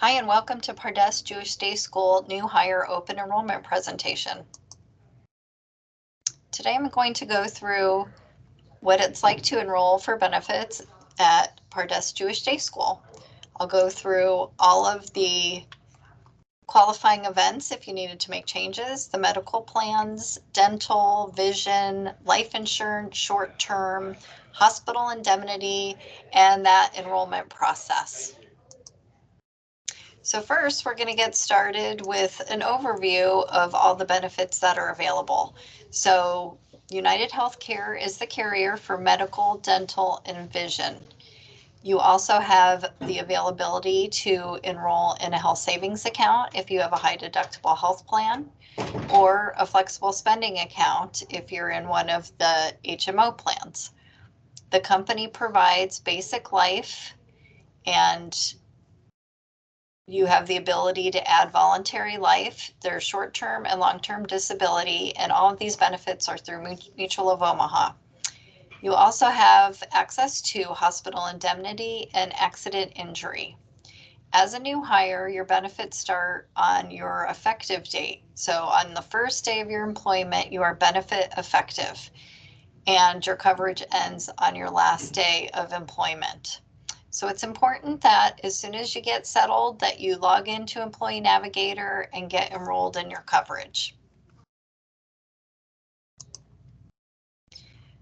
Hi, and welcome to Pardes Jewish Day School New Hire Open Enrollment presentation. Today I'm going to go through what it's like to enroll for benefits at Pardes Jewish Day School. I'll go through all of the qualifying events if you needed to make changes, the medical plans, dental, vision, life insurance, short-term, hospital indemnity, and that enrollment process. So first, we're going to get started with an overview of all the benefits that are available. So United Healthcare is the carrier for medical, dental, and vision. You also have the availability to enroll in a health savings account if you have a high deductible health plan, or a flexible spending account if you're in one of the HMO plans. The company provides basic life, and you have the ability to add voluntary life. There's short-term and long-term disability, and all of these benefits are through Mutual of Omaha. You also have access to hospital indemnity and accident injury. As a new hire, your benefits start on your effective date. So on the first day of your employment, you are benefit effective, and your coverage ends on your last day of employment. So it's important that as soon as you get settled that you log into Employee Navigator and get enrolled in your coverage.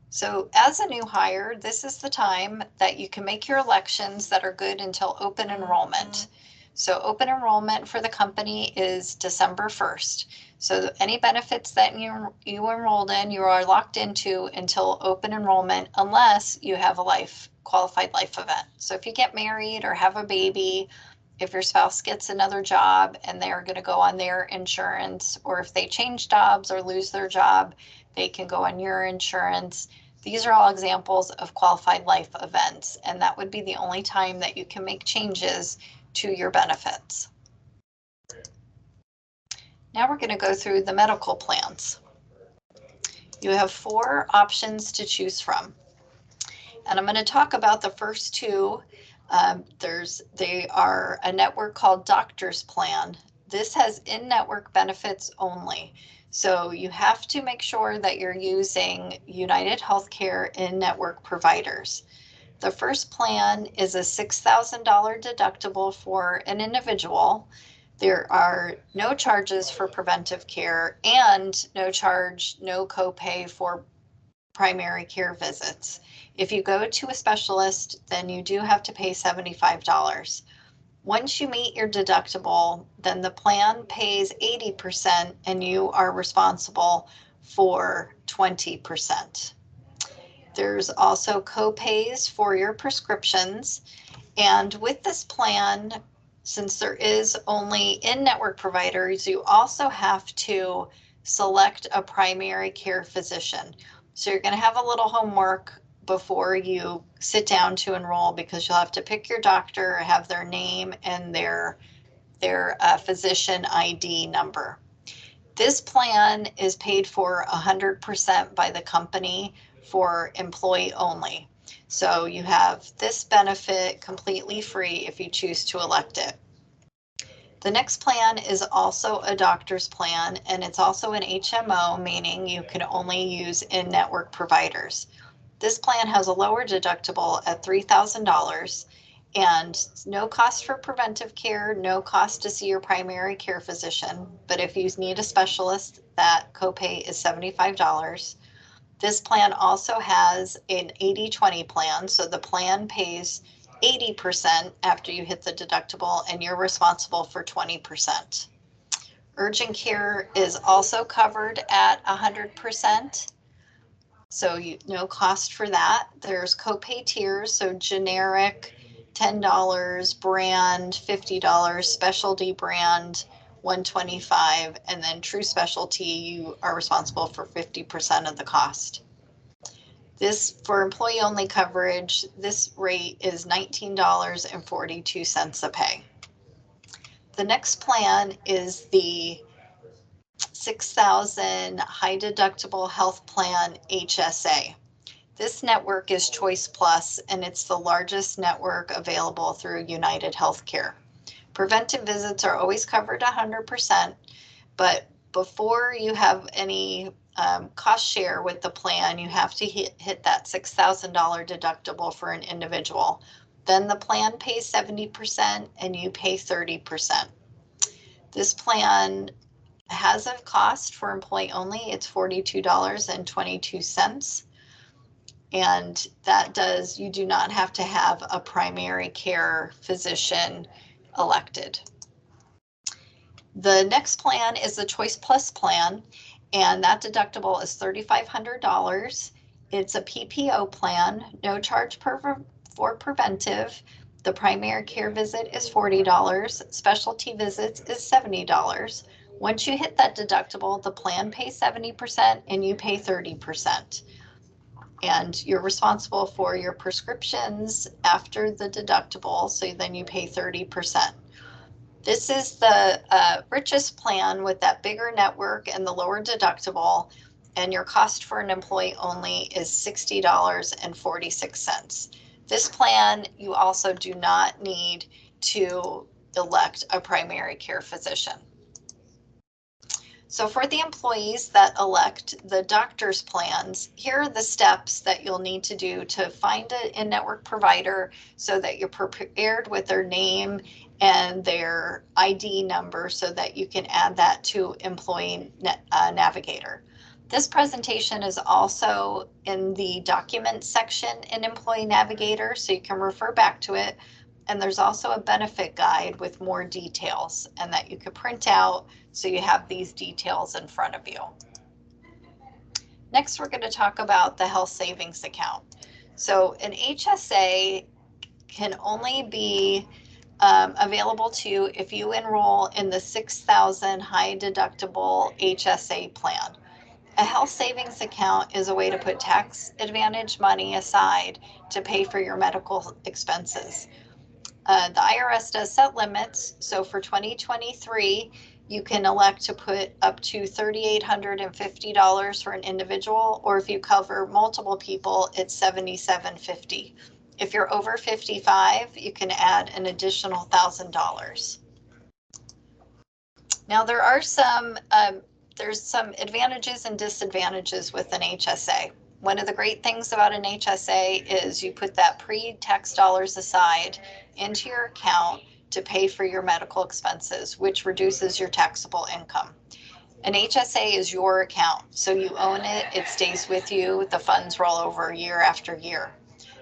So as a new hire, this is the time that you can make your elections that are good until open enrollment. So open enrollment for the company is December 1st. So any benefits that you enrolled in, you are locked into until open enrollment unless you have a qualified life event. So if you get married or have a baby, if your spouse gets another job and they're going to go on their insurance, or if they change jobs or lose their job, they can go on your insurance. These are all examples of qualified life events, and that would be the only time that you can make changes to your benefits. Now we're going to go through the medical plans. You have 4 options to choose from, and I'm going to talk about the first 2. They are a network called Doctor's Plan. This has in-network benefits only. So you have to make sure that you're using United Healthcare in-network providers. The first plan is a $6,000 deductible for an individual. There are no charges for preventive care and no copay for primary care visits. If you go to a specialist, then you do have to pay $75. Once you meet your deductible, then the plan pays 80% and you are responsible for 20%. There's also co-pays for your prescriptions. And with this plan, since there is only in-network providers, you also have to select a primary care physician. So you're going to have a little homework before you sit down to enroll, because you'll have to pick your doctor, have their name and their physician ID number. This plan is paid for 100% by the company for employee only. So you have this benefit completely free if you choose to elect it. The next plan is also a doctor's plan, and it's also an HMO, meaning you can only use in-network providers. This plan has a lower deductible at $3,000 and no cost for preventive care, no cost to see your primary care physician. But if you need a specialist, that copay is $75. This plan also has an 80-20 plan, so the plan pays 80% after you hit the deductible and you're responsible for 20%. Urgent care is also covered at 100%. So no cost for that. There's copay tiers, so generic $10, brand $50, specialty brand $125, and then true specialty, you are responsible for 50% of the cost. This, for employee only coverage, this rate is $19.42 a pay. The next plan is the 6,000 high deductible health plan HSA. This network is Choice Plus, and it's the largest network available through United Healthcare. Preventive visits are always covered 100%, but before you have any cost share with the plan, you have to hit that $6,000 deductible for an individual. Then the plan pays 70% and you pay 30%. This plan has a cost for employee only. It's $42.22. And that does, you do not have to have a primary care physician elected. The next plan is the Choice Plus plan, and that deductible is $3,500. It's a PPO plan, no charge for preventive. The primary care visit is $40. Specialty visits is $70. Once you hit that deductible, the plan pays 70% and you pay 30%. And you're responsible for your prescriptions after the deductible, so then you pay 30%. This is the richest plan with that bigger network and the lower deductible, and your cost for an employee only is $60.46. This plan, you also do not need to elect a primary care physician. So for the employees that elect the doctor's plans, here are the steps that you'll need to do to find an in-network provider so that you're prepared with their name and their ID number so that you can add that to Employee Navigator. This presentation is also in the Documents section in Employee Navigator, so you can refer back to it. And there's also a benefit guide with more details and that you could print out so you have these details in front of you. Next, we're going to talk about the health savings account. So an HSA can only be available to you if you enroll in the 6,000 high deductible HSA plan. A health savings account is a way to put tax advantage money aside to pay for your medical expenses. The IRS does set limits, so for 2023, you can elect to put up to $3,850 for an individual, or if you cover multiple people, it's $7,750. If you're over 55, you can add an additional $1,000. Now there are there's some advantages and disadvantages with an HSA. One of the great things about an HSA is you put that pre-tax dollars aside into your account to pay for your medical expenses, which reduces your taxable income. An HSA is your account, so you own it, it stays with you, the funds roll over year after year.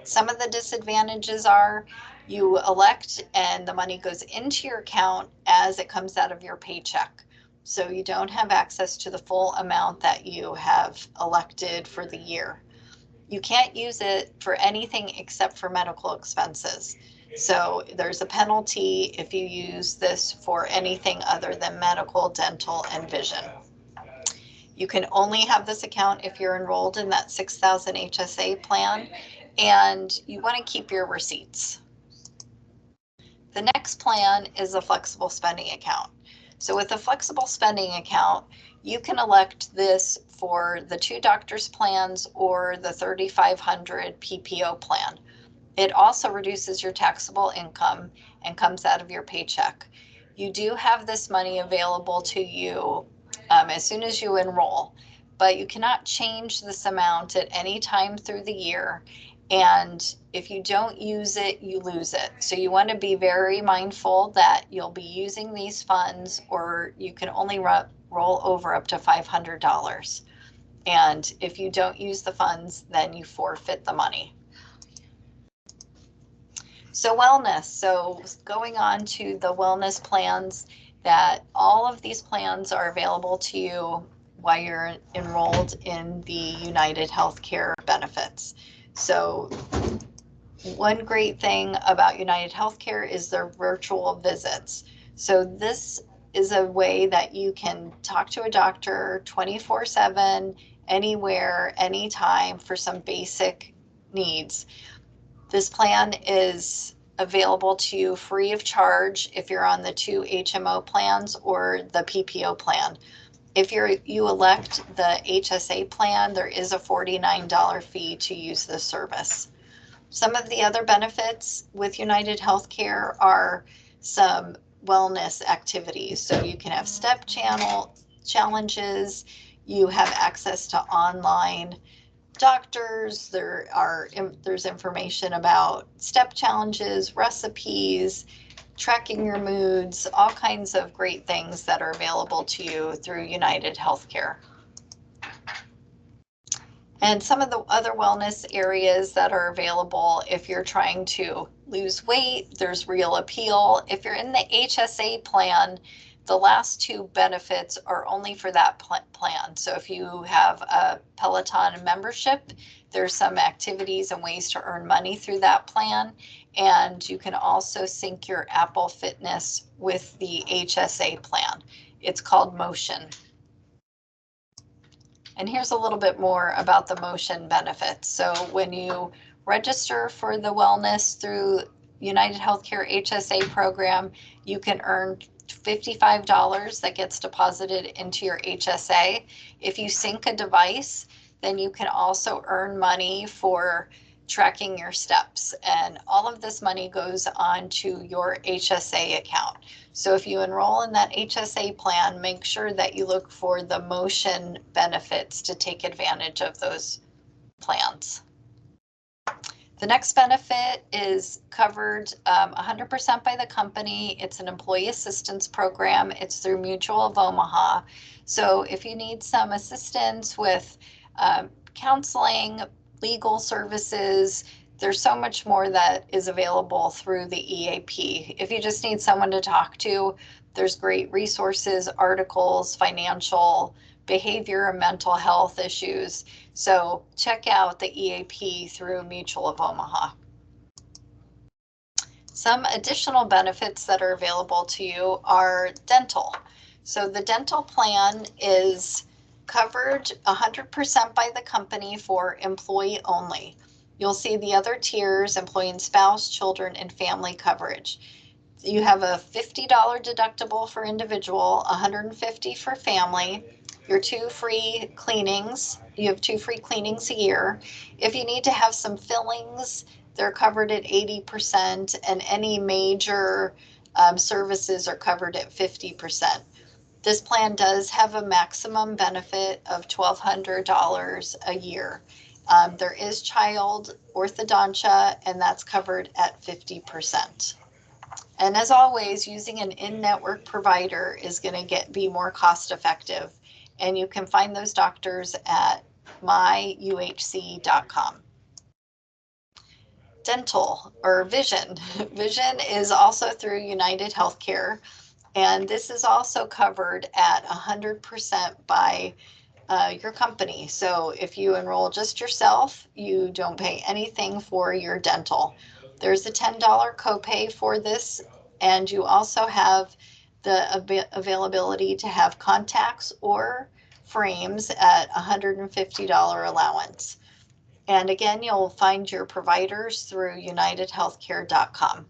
Some of the disadvantages are you elect and the money goes into your account as it comes out of your paycheck. So you don't have access to the full amount that you have elected for the year. You can't use it for anything except for medical expenses. So there's a penalty if you use this for anything other than medical, dental, and vision. You can only have this account if you're enrolled in that 6,000 HSA plan, and you want to keep your receipts. The next plan is a flexible spending account. So with a flexible spending account, you can elect this for the 2 doctors plans or the 3,500 PPO plan. It also reduces your taxable income and comes out of your paycheck. You do have this money available to you as soon as you enroll, but you cannot change this amount at any time through the year. And if you don't use it, you lose it. So you want to be very mindful that you'll be using these funds, or you can only roll over up to $500. And if you don't use the funds, then you forfeit the money. So wellness, so going on to the wellness plans, that all of these plans are available to you while you're enrolled in the United Healthcare benefits. So one great thing about United Healthcare is their virtual visits. So this is a way that you can talk to a doctor 24/7, anywhere, anytime for some basic needs. This plan is available to you free of charge if you're on the 2 HMO plans or the PPO plan. If you elect the HSA plan, there is a $49 fee to use this service. Some of the other benefits with United Healthcare are some wellness activities. So you can have step challenges, you have access to online doctors, there's information about step challenges, recipes, tracking your moods, all kinds of great things that are available to you through United Healthcare. And some of the other wellness areas that are available if you're trying to lose weight, there's Real Appeal. If you're in the HSA plan, the last two benefits are only for that plan. So if you have a Peloton membership, there's some activities and ways to earn money through that plan. And you can also sync your Apple Fitness with the HSA plan. It's called Motion. And here's a little bit more about the Motion benefits. So when you register for the wellness through United Healthcare HSA program, you can earn $55 that gets deposited into your HSA. If you sync a device, then you can also earn money for tracking your steps. And all of this money goes on to your HSA account. So if you enroll in that HSA plan, make sure that you look for the Motion benefits to take advantage of those plans. The next benefit is covered 100% by the company. It's an employee assistance program. It's through Mutual of Omaha. So if you need some assistance with counseling, legal services, there's so much more that is available through the EAP. If you just need someone to talk to, there's great resources, articles, financial, behavior, and mental health issues. So check out the EAP through Mutual of Omaha. Some additional benefits that are available to you are dental. So the dental plan is covered 100% by the company for employee only. You'll see the other tiers, employee and spouse, children, and family coverage. You have a $50 deductible for individual, $150 for family. Your 2 free cleanings. You have 2 free cleanings a year. If you need to have some fillings, they're covered at 80%, and any major services are covered at 50%. This plan does have a maximum benefit of $1,200 a year. There is child orthodontia, and that's covered at 50%. And as always, using an in-network provider is going to be more cost effective. And you can find those doctors at myuhc.com. Dental or vision. Vision is also through United Healthcare. And this is also covered at 100% by your company. So if you enroll just yourself, you don't pay anything for your dental. There's a $10 copay for this, and you also have the availability to have contacts or frames at $150 allowance. And again, you'll find your providers through unitedhealthcare.com.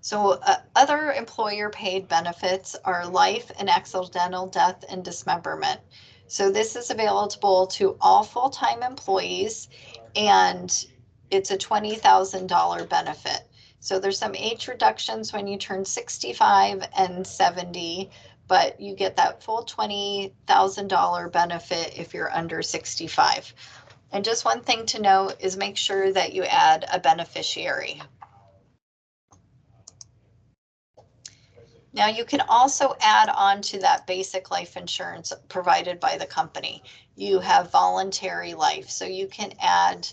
So other employer paid benefits are life and accidental death and dismemberment. So this is available to all full-time employees, and it's a $20,000 benefit. So there's some age reductions when you turn 65 and 70, but you get that full $20,000 benefit if you're under 65. And just one thing to note is make sure that you add a beneficiary. Now you can also add on to that basic life insurance provided by the company. You have voluntary life, so you can add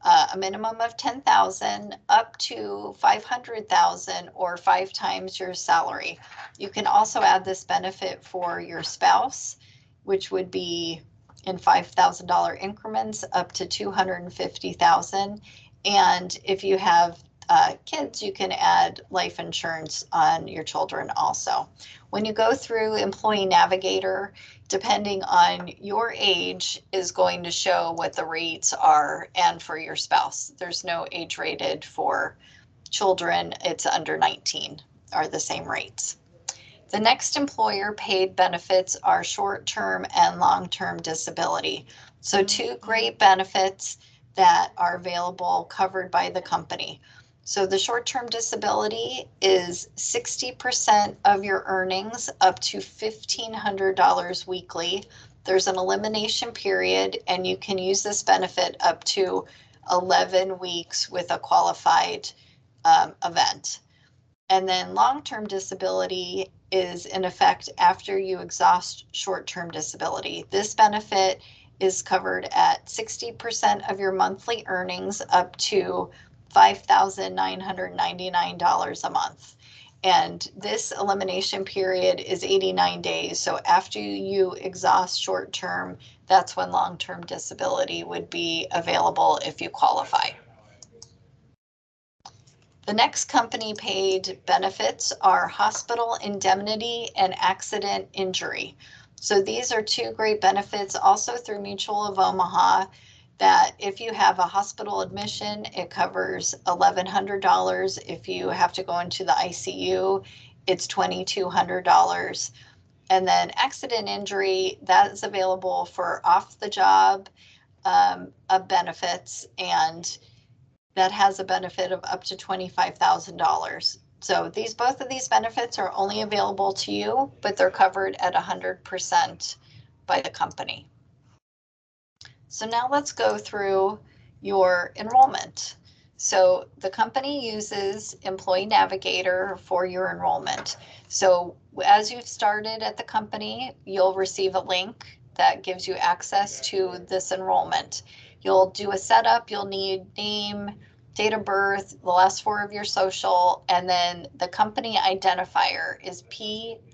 a minimum of $10,000 up to $500,000 or 5 times your salary. You can also add this benefit for your spouse, which would be in $5,000 increments up to $250,000. And if you have kids, you can add life insurance on your children also. When you go through Employee Navigator, depending on your age, is going to show what the rates are, and for your spouse. There's no age rated for children. It's under 19 are the same rates. The next employer paid benefits are short-term and long-term disability. So 2 great benefits that are available covered by the company. So the short-term disability is 60% of your earnings up to $1,500 weekly. There's an elimination period, and you can use this benefit up to 11 weeks with a qualified event. And then long-term disability is in effect after you exhaust short-term disability. This benefit is covered at 60% of your monthly earnings up to $5,999 a month. And this elimination period is 89 days. So after you exhaust short-term, that's when long-term disability would be available if you qualify. The next company paid benefits are hospital indemnity and accident injury. So these are two great benefits also through Mutual of Omaha, that if you have a hospital admission, it covers $1,100. If you have to go into the ICU, it's $2,200. And then accident injury, that is available for off the job benefits, and that has a benefit of up to $25,000. So both of these benefits are only available to you, but they're covered at 100% by the company. So now let's go through your enrollment. So the company uses Employee Navigator for your enrollment. So as you've started at the company, you'll receive a link that gives you access to this enrollment. You'll do a setup, you'll need name, date of birth, the last four of your social, and then the company identifier is PJDS.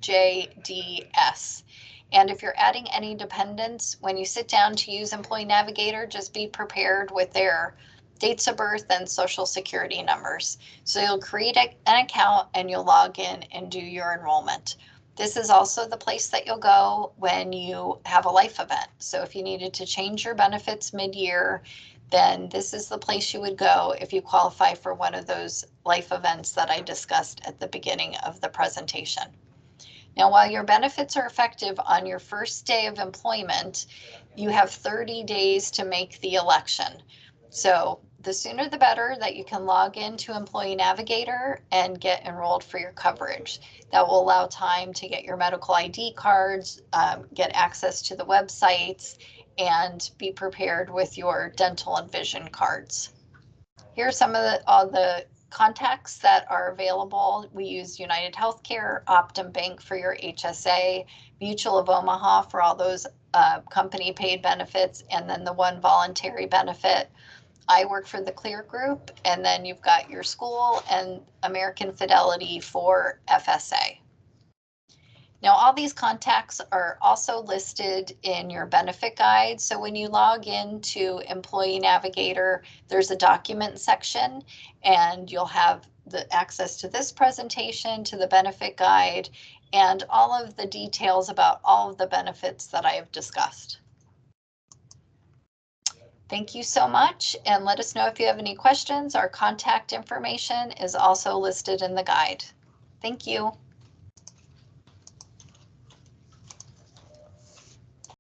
And if you're adding any dependents, when you sit down to use Employee Navigator, just be prepared with their dates of birth and social security numbers. So you'll create an account and you'll log in and do your enrollment. This is also the place that you'll go when you have a life event. So if you needed to change your benefits mid-year, then this is the place you would go if you qualify for one of those life events that I discussed at the beginning of the presentation. Now, while your benefits are effective on your first day of employment, you have 30 days to make the election. So the sooner the better that you can log into Employee Navigator and get enrolled for your coverage. That will allow time to get your medical ID cards, get access to the websites, and be prepared with your dental and vision cards. Here are some of all the contacts that are available. We use United Healthcare, Optum Bank for your HSA, Mutual of Omaha for all those company paid benefits, and then the one voluntary benefit. I work for the Clear Group, and then you've got your school and American Fidelity for FSA. Now, all these contacts are also listed in your benefit guide. So when you log into Employee Navigator, there's a document section, and you'll have the access to this presentation, to the benefit guide, and all of the details about all of the benefits that I have discussed. Thank you so much, and let us know if you have any questions. Our contact information is also listed in the guide. Thank you.